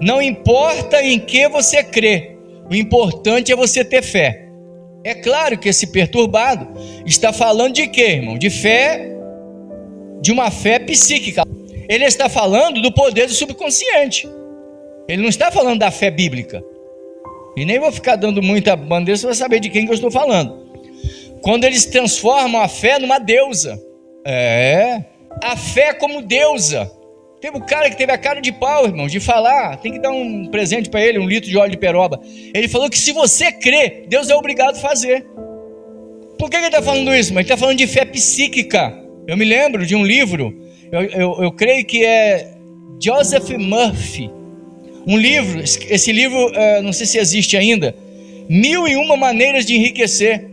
não importa em que você crê, o importante é você ter fé. É claro que esse perturbado está falando de quê, irmão? De fé, de uma fé psíquica. Ele está falando do poder do subconsciente. Ele não está falando da fé bíblica. E nem vou ficar dando muita bandeira, você vai saber de quem que eu estou falando. Quando eles transformam a fé numa deusa. A fé como deusa. Teve um cara que teve a cara de pau, irmão, de falar, tem que dar um presente para ele, 1 litro de óleo de peroba. Ele falou que se você crê, Deus é obrigado a fazer. Por que ele está falando isso? Mas ele está falando de fé psíquica. Eu me lembro de um livro, eu creio que é Joseph Murphy. Um livro, esse livro, não sei se existe ainda, 1001 Maneiras de Enriquecer.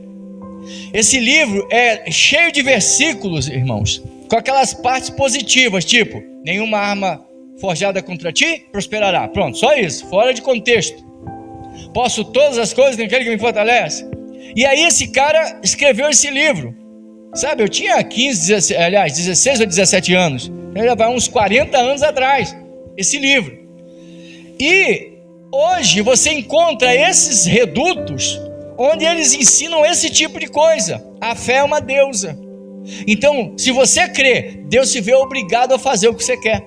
Esse livro é cheio de versículos, irmãos, com aquelas partes positivas, tipo: nenhuma arma forjada contra ti prosperará. Pronto, só isso, fora de contexto. Posso todas as coisas naquele que me fortalece. E aí esse cara escreveu esse livro. Sabe, eu tinha 16 ou 17 anos. Já vai uns 40 anos atrás, esse livro. E hoje você encontra esses redutos onde eles ensinam esse tipo de coisa. A fé é uma deusa. Então, se você crê, Deus se vê obrigado a fazer o que você quer.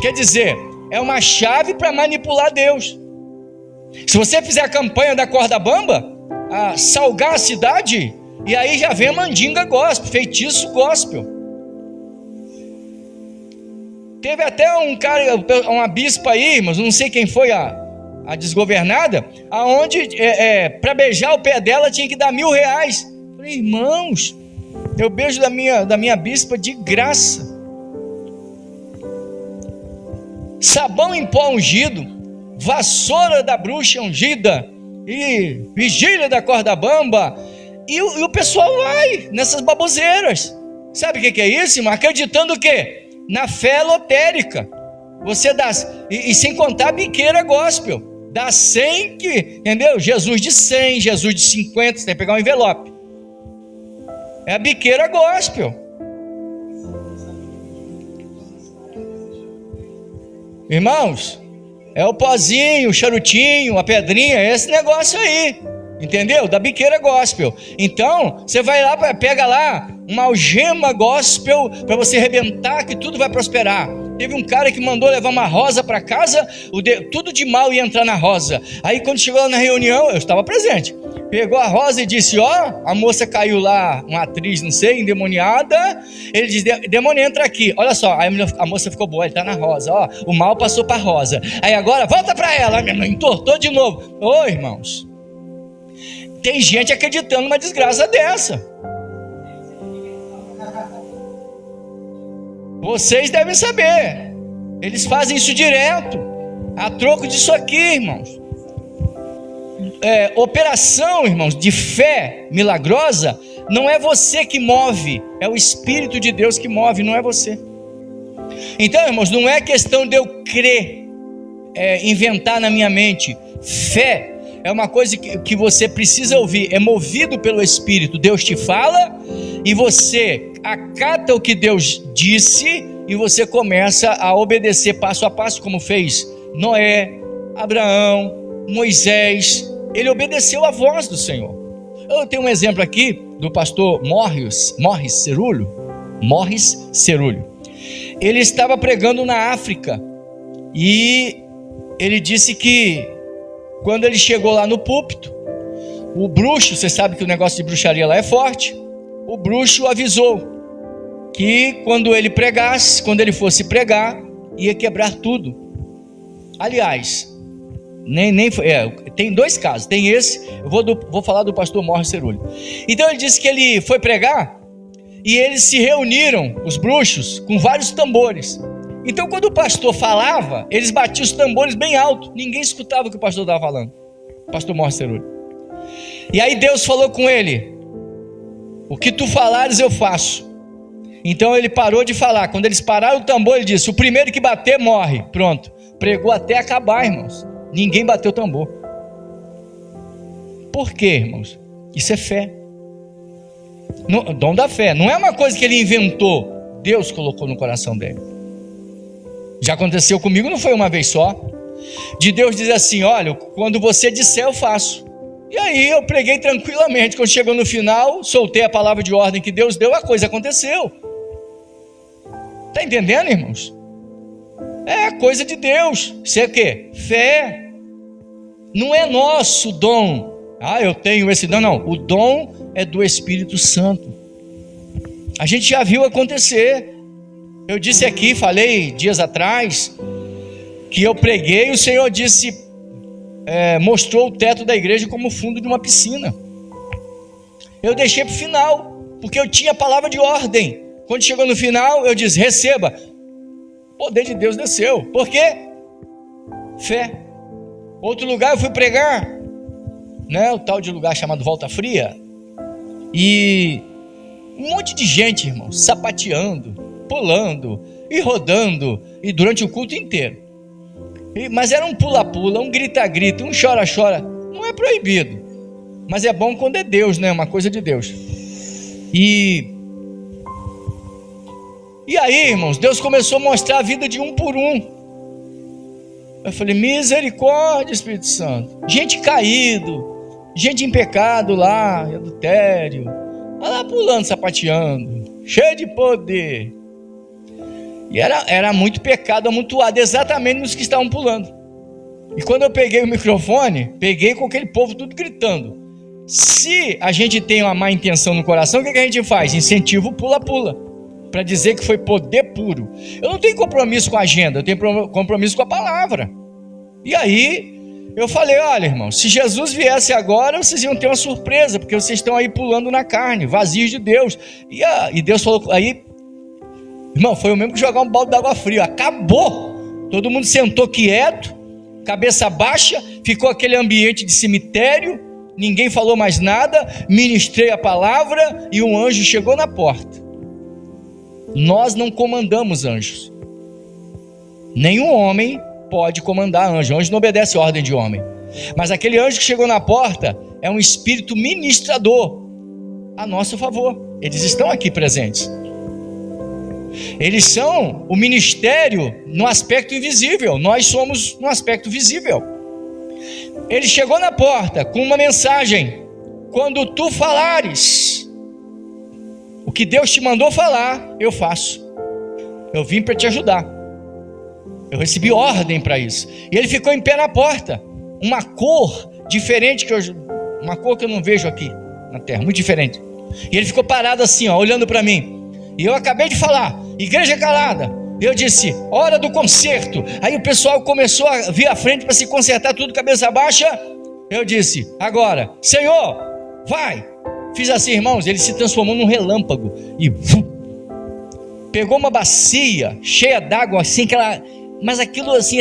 Quer dizer, é uma chave para manipular Deus. Se você fizer a campanha da corda bamba, a salgar a cidade, e aí já vem a mandinga gospel, feitiço gospel. Teve até um cara, uma bispa aí, mas não sei quem foi a desgovernada, aonde para beijar o pé dela tinha que dar R$1.000. Falei, irmãos, eu beijo da minha bispa de graça. Sabão em pó ungido, vassoura da bruxa ungida e vigília da corda bamba, e o pessoal vai nessas baboseiras. Sabe o que é isso, irmão? Acreditando o quê? Na fé lotérica. Você dá, e sem contar a biqueira gospel. Dá 100, entendeu? Jesus de 100, Jesus de 50, você tem que pegar um envelope. É a biqueira gospel. Irmãos, é o pozinho, o charutinho, a pedrinha, esse negócio aí, entendeu? Da biqueira gospel. Então, você vai lá, pega lá uma algema gospel para você arrebentar que tudo vai prosperar. Teve um cara que mandou levar uma rosa para casa, tudo de mal ia entrar na rosa. Aí quando chegou lá na reunião, eu estava presente, pegou a rosa e disse, a moça caiu lá, uma atriz, não sei, endemoniada. Ele disse, demônio, entra aqui, olha só. Aí a moça ficou boa, ele está na rosa, o mal passou para a rosa. Aí agora, volta para ela, entortou de novo. Ô irmãos, tem gente acreditando numa desgraça dessa. Vocês devem saber, eles fazem isso direto, a troco disso aqui, irmãos. Operação, irmãos, de fé milagrosa, não é você que move, é o Espírito de Deus que move, não é você. Então, irmãos, não é questão de eu crer, inventar na minha mente. Fé é uma coisa que você precisa ouvir, é movido pelo Espírito. Deus te fala e você acata o que Deus disse e você começa a obedecer passo a passo, como fez Noé, Abraão, Moisés. Ele obedeceu a voz do Senhor. Eu tenho um exemplo aqui do pastor Morris Cerulho. Ele estava pregando na África e ele disse que quando ele chegou lá no púlpito, o bruxo, você sabe que o negócio de bruxaria lá é forte, o bruxo avisou que quando ele pregasse, quando ele fosse pregar, ia quebrar tudo. Aliás, tem dois casos, tem esse, eu vou falar do pastor Morris Cerulho. Então ele disse que ele foi pregar e eles se reuniram, os bruxos, com vários tambores. Então quando o pastor falava, eles batiam os tambores bem alto, ninguém escutava o que o pastor estava falando, o pastor Morris Cerulho. E aí Deus falou com ele, o que tu falares eu faço. Então ele parou de falar. Quando eles pararam o tambor, ele disse, o primeiro que bater morre. Pronto, pregou até acabar, irmãos. Ninguém bateu o tambor. Por quê, irmãos? Isso é fé, dom da fé. Não é uma coisa que ele inventou, Deus colocou no coração dele. Já aconteceu comigo, não foi uma vez só. De Deus dizer assim, olha, quando você disser eu faço. E aí eu preguei tranquilamente. Quando chegou no final, soltei a palavra de ordem que Deus deu, a coisa aconteceu. Está entendendo, irmãos? É coisa de Deus. Isso é o quê? Fé. Não é nosso dom. Eu tenho esse dom. Não, o dom é do Espírito Santo. A gente já viu acontecer. Eu disse aqui, falei dias atrás, que eu preguei, o Senhor disse, mostrou o teto da igreja como o fundo de uma piscina. Eu deixei para o final, porque eu tinha a palavra de ordem. Quando chegou no final, eu disse, receba. O poder de Deus desceu. Por quê? Fé. Outro lugar eu fui pregar, o tal de lugar chamado Volta Fria, e um monte de gente, irmão, sapateando, pulando e rodando, e durante o culto inteiro. Mas era um pula-pula, um grita-grita, um chora-chora. Não é proibido, mas é bom quando é Deus, uma coisa de Deus. E aí, irmãos, Deus começou a mostrar a vida de um por um. Eu falei, misericórdia, Espírito Santo. Gente caído, gente em pecado lá, adultério, lá pulando, sapateando, cheio de poder. E era muito pecado amontoado, exatamente nos que estavam pulando. E quando eu peguei o microfone, peguei com aquele povo tudo gritando. Se a gente tem uma má intenção no coração, o que a gente faz? Incentiva o pula-pula, para dizer que foi poder puro. Eu não tenho compromisso com a agenda, eu tenho compromisso com a palavra. E aí eu falei, olha, irmão, se Jesus viesse agora, vocês iam ter uma surpresa, porque vocês estão aí pulando na carne, vazios de Deus. E Deus falou, aí, irmão, foi o mesmo que jogar um balde d'água fria. Acabou. Todo mundo sentou quieto, cabeça baixa, ficou aquele ambiente de cemitério, ninguém falou mais nada, ministrei a palavra e um anjo chegou na porta. Nós não comandamos anjos. Nenhum homem pode comandar anjo. Anjo não obedece ordem de homem. Mas aquele anjo que chegou na porta é um espírito ministrador a nosso favor. Eles estão aqui presentes. Eles são o ministério no aspecto invisível. Nós somos no aspecto visível. Ele chegou na porta com uma mensagem: quando tu falares o que Deus te mandou falar, eu faço. Eu vim para te ajudar. Eu recebi ordem para isso. E ele ficou em pé na porta. Uma cor diferente, uma cor que eu não vejo aqui na terra, muito diferente. E ele ficou parado assim, ó, olhando para mim. E eu acabei de falar, igreja calada. Eu disse, hora do concerto. Aí o pessoal começou a vir à frente para se consertar tudo, cabeça baixa. Eu disse, agora, Senhor, vai. Fiz assim, irmãos, ele se transformou num relâmpago. E pegou uma bacia cheia d'água, assim, mas aquilo assim,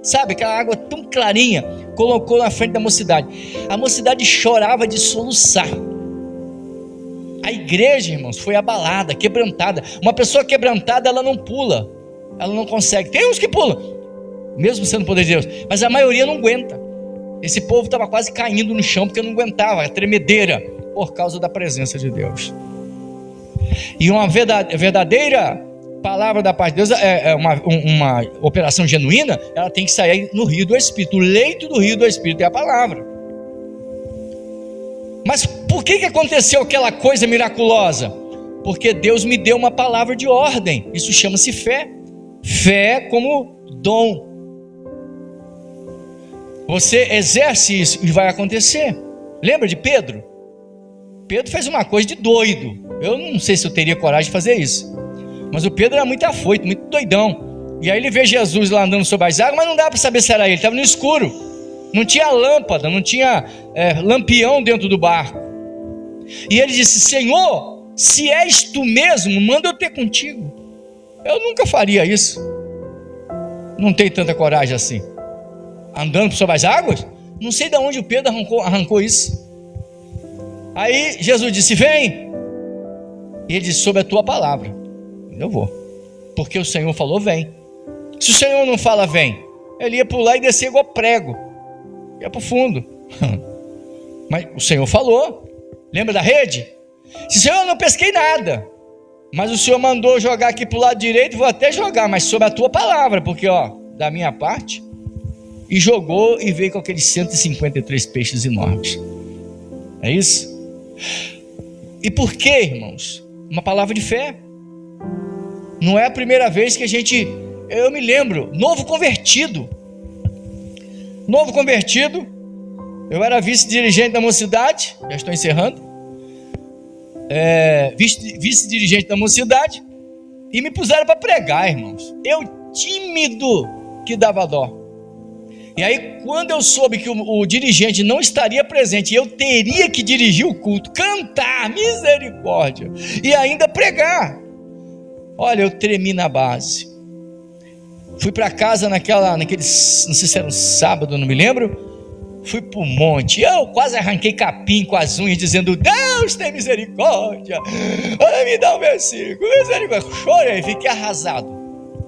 sabe, aquela água tão clarinha, colocou na frente da mocidade. A mocidade chorava de soluçar. A igreja, irmãos, foi abalada, quebrantada. Uma pessoa quebrantada, ela não pula, ela não consegue. Tem uns que pulam, mesmo sendo poder de Deus, mas a maioria não aguenta. Esse povo estava quase caindo no chão, porque não aguentava, a tremedeira, por causa da presença de Deus. E uma verdadeira palavra da parte de Deus, uma operação genuína, ela tem que sair no rio do Espírito. O leito do rio do Espírito é a palavra. Mas por que aconteceu aquela coisa miraculosa? Porque Deus me deu uma palavra de ordem. Isso chama-se fé. Fé como dom. Você exerce isso e vai acontecer. Lembra de Pedro? Pedro fez uma coisa de doido. Eu não sei se eu teria coragem de fazer isso. Mas o Pedro era muito afoito, muito doidão. E aí ele vê Jesus lá andando sobre as águas, mas não dá para saber se era ele, estava no escuro. Não tinha lâmpada, não tinha lampião dentro do barco. E ele disse, Senhor, se és tu mesmo, manda eu ter contigo. Eu nunca faria isso. Não tenho tanta coragem assim. Andando sobre as águas? Não sei de onde o Pedro arrancou isso. Aí Jesus disse, vem. E ele disse, sobre a tua palavra. Eu vou. Porque o Senhor falou, vem. Se o Senhor não fala, vem, ele ia pular e descer igual prego. Ia para o fundo. Mas o Senhor falou. Lembra da rede? Se o Senhor, eu não pesquei nada, mas o Senhor mandou jogar aqui para o lado direito, vou até jogar, mas sobre a tua palavra, porque da minha parte. E jogou e veio com aqueles 153 peixes enormes. É isso? E por quê, irmãos? Uma palavra de fé. Não é a primeira vez que eu me lembro, novo convertido, eu era vice-dirigente da mocidade, já estou encerrando, vice-dirigente da mocidade, e me puseram para pregar, irmãos. Eu tímido que dava dó. E aí quando eu soube que o dirigente não estaria presente, eu teria que dirigir o culto, cantar, misericórdia, e ainda pregar, olha, eu tremi na base. Fui para casa naquele, não sei se era um sábado, não me lembro. Fui para o monte, eu quase arranquei capim com as unhas, dizendo, Deus tem misericórdia, me dá um versículo, misericórdia. Chorei, fiquei arrasado.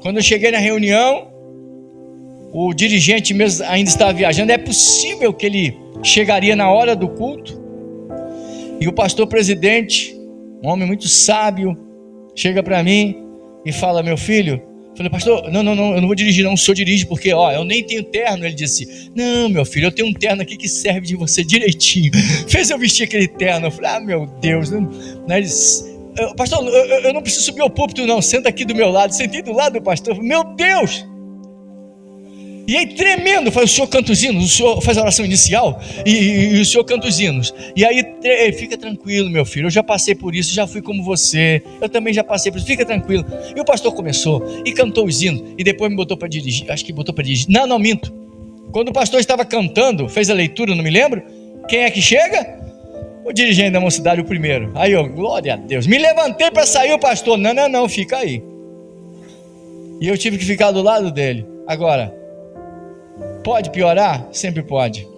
Quando eu cheguei na reunião, o dirigente mesmo ainda estava viajando. É possível que ele chegaria na hora do culto? E o pastor presidente, um homem muito sábio, chega para mim e fala, meu filho, falei, pastor, não, eu não vou dirigir não, o senhor dirige, porque eu nem tenho terno. Ele disse, não, meu filho, eu tenho um terno aqui que serve de você direitinho. Fez eu vestir aquele terno. Eu falei, meu Deus. Ele disse, pastor, eu não preciso subir ao púlpito não, senta aqui do meu lado. Sentei do lado do pastor, meu Deus. E aí tremendo, o senhor canta os hinos, o senhor faz a oração inicial e o senhor canta os hinos. E aí, fica tranquilo, meu filho, eu já passei por isso, já fui como você, eu também já passei por isso, fica tranquilo. E o pastor começou e cantou os hinos e depois me botou para dirigir, acho que botou para dirigir. Não, minto. Quando o pastor estava cantando, fez a leitura, não me lembro, quem é que chega? O dirigente da mocidade, o primeiro. Aí eu, glória a Deus, me levantei para sair, o pastor, não, fica aí. E eu tive que ficar do lado dele. Agora, pode piorar? Sempre pode.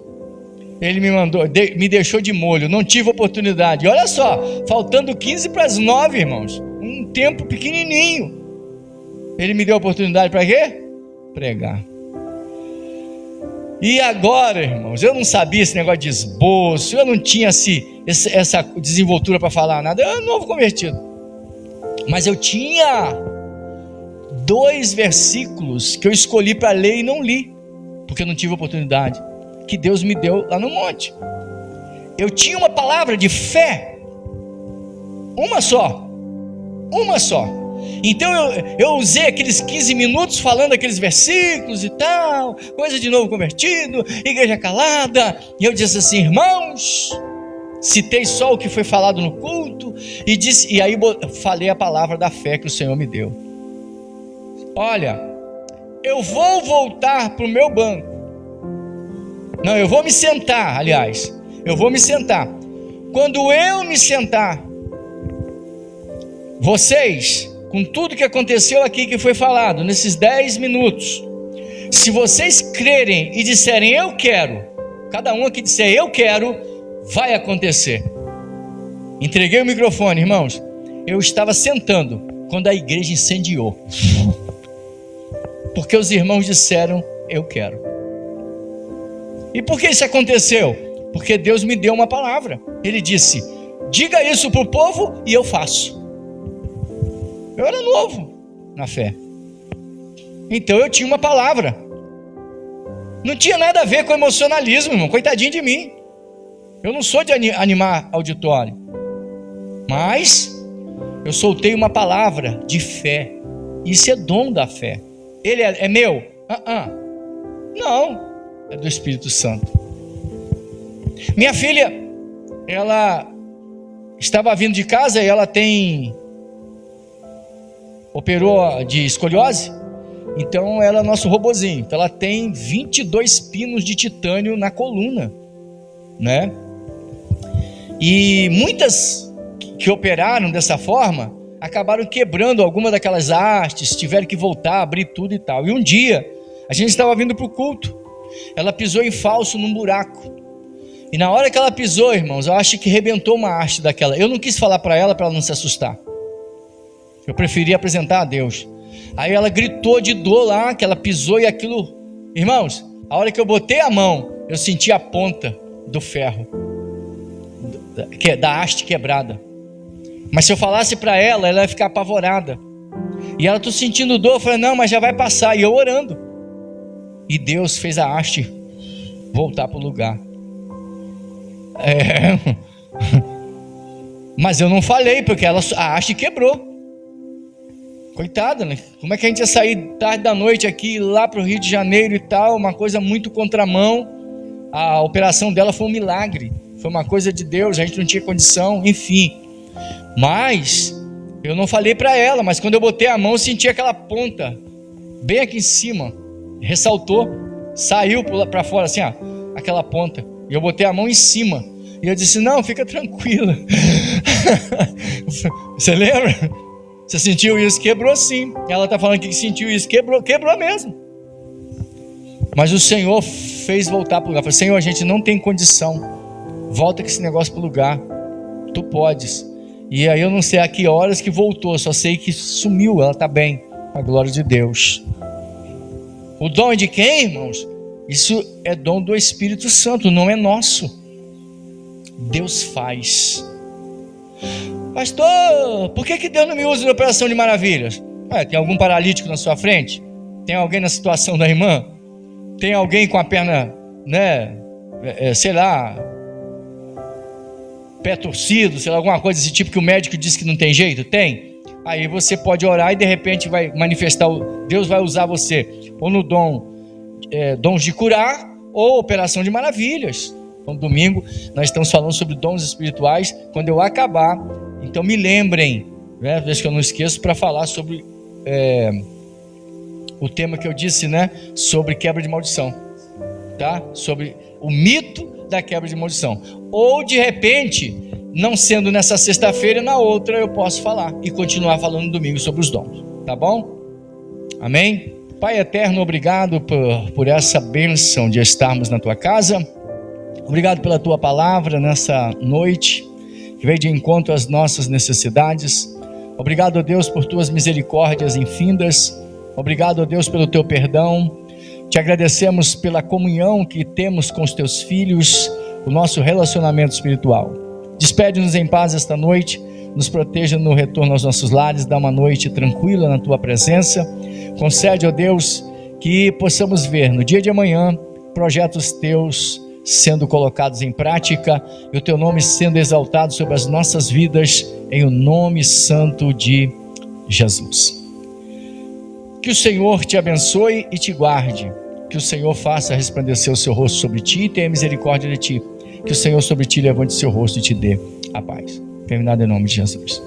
Ele me mandou, me deixou de molho, não tive oportunidade. E olha só, faltando 15 para as 9, irmãos, um tempo pequenininho. Ele me deu a oportunidade para quê? Pregar. E agora, irmãos, eu não sabia esse negócio de esboço, eu não tinha essa desenvoltura para falar nada, eu era novo convertido. Mas eu tinha 2 versículos que eu escolhi para ler e não li, porque eu não tive oportunidade, que Deus me deu lá no monte. Eu tinha uma palavra de fé, uma só. Então eu usei aqueles 15 minutos falando aqueles versículos e tal, coisa de novo convertido, igreja calada, e eu disse assim: irmãos, citei só o que foi falado no culto, e aí falei a palavra da fé que o Senhor me deu. Olha, eu vou voltar para o meu banco, não, eu vou me sentar, aliás, eu vou me sentar. Quando eu me sentar, vocês, com tudo que aconteceu aqui, que foi falado nesses 10 minutos, se vocês crerem e disserem eu quero, cada um aqui disser eu quero, vai acontecer. Entreguei o microfone, irmãos. Eu estava sentando quando a igreja incendiou, porque os irmãos disseram eu quero. E por que isso aconteceu? Porque Deus me deu uma palavra. Ele disse: diga isso para o povo e eu faço. Eu era novo na fé, então eu tinha uma palavra. Não tinha nada a ver com emocionalismo, irmão. Coitadinho de mim. Eu não sou de animar auditório, mas eu soltei uma palavra de fé. Isso é dom da fé. Ele é meu? Não, é do Espírito Santo. Minha filha, ela estava vindo de casa e ela operou de escoliose, então ela é nosso robozinho. Então ela tem 22 pinos de titânio na coluna, né? E muitas que operaram dessa forma acabaram quebrando alguma daquelas hastes, tiveram que voltar, abrir tudo e tal. E um dia a gente estava vindo para o culto, ela pisou em falso num buraco, e na hora que ela pisou, irmãos, eu acho que rebentou uma haste daquela. Eu não quis falar para ela não se assustar, eu preferi apresentar a Deus. Aí ela gritou de dor lá, que ela pisou, e aquilo, irmãos, a hora que eu botei a mão, eu senti a ponta do ferro, da haste quebrada. Mas se eu falasse para ela, ela ia ficar apavorada. E ela: tô sentindo dor. Eu falei: não, mas já vai passar. E eu orando, e Deus fez a haste voltar para o lugar. Mas eu não falei, porque a haste quebrou. Coitada, né? Como é que a gente ia sair tarde da noite aqui, lá para o Rio de Janeiro e tal? Uma coisa muito contramão. A operação dela foi um milagre, foi uma coisa de Deus, a gente não tinha condição, enfim. Mas eu não falei para ela, mas quando eu botei a mão, eu senti aquela ponta bem aqui em cima, ressaltou, saiu para fora assim, ó, aquela ponta. E eu botei a mão em cima, e eu disse: não, fica tranquila. Você lembra? Você sentiu isso? Quebrou sim. Ela está falando que sentiu isso, quebrou mesmo. Mas o Senhor fez voltar para o lugar. Falei: Senhor, a gente não tem condição, volta com esse negócio para o lugar, tu podes. E aí eu não sei a que horas que voltou, só sei que sumiu, ela está bem, a glória de Deus. O dom é de quem, irmãos? Isso é dom do Espírito Santo, não é nosso. Deus faz. Pastor, por que Deus não me usa na operação de maravilhas? Tem algum paralítico na sua frente? Tem alguém na situação da irmã? Tem alguém com a perna, sei lá, pé torcido, sei lá, alguma coisa desse tipo que o médico disse que não tem jeito? Tem? Aí você pode orar e de repente vai manifestar, Deus vai usar você, ou no dons de curar, ou operação de maravilhas. Então domingo nós estamos falando sobre dons espirituais. Quando eu acabar, então me lembrem, desde que eu não esqueço, para falar sobre o tema que eu disse, sobre quebra de maldição, tá? Sobre o mito da quebra de maldição. Ou de repente, não sendo nessa sexta-feira, na outra eu posso falar e continuar falando no domingo sobre os dons, tá bom? Amém? Pai eterno, obrigado por essa bênção de estarmos na tua casa. Obrigado pela tua palavra nessa noite, que veio de encontro às nossas necessidades. Obrigado, ó Deus, por tuas misericórdias infindas. Obrigado, ó Deus, pelo teu perdão. Te agradecemos pela comunhão que temos com os teus filhos, o nosso relacionamento espiritual. Despede-nos em paz esta noite, nos proteja no retorno aos nossos lares, dá uma noite tranquila na tua presença. Concede, ó Deus, que possamos ver no dia de amanhã projetos teus sendo colocados em prática e o teu nome sendo exaltado sobre as nossas vidas, em o nome santo de Jesus. Que o Senhor te abençoe e te guarde. Que o Senhor faça resplandecer o seu rosto sobre ti e tenha misericórdia de ti. Que o Senhor sobre ti levante seu rosto e te dê a paz. Terminado em nome de Jesus.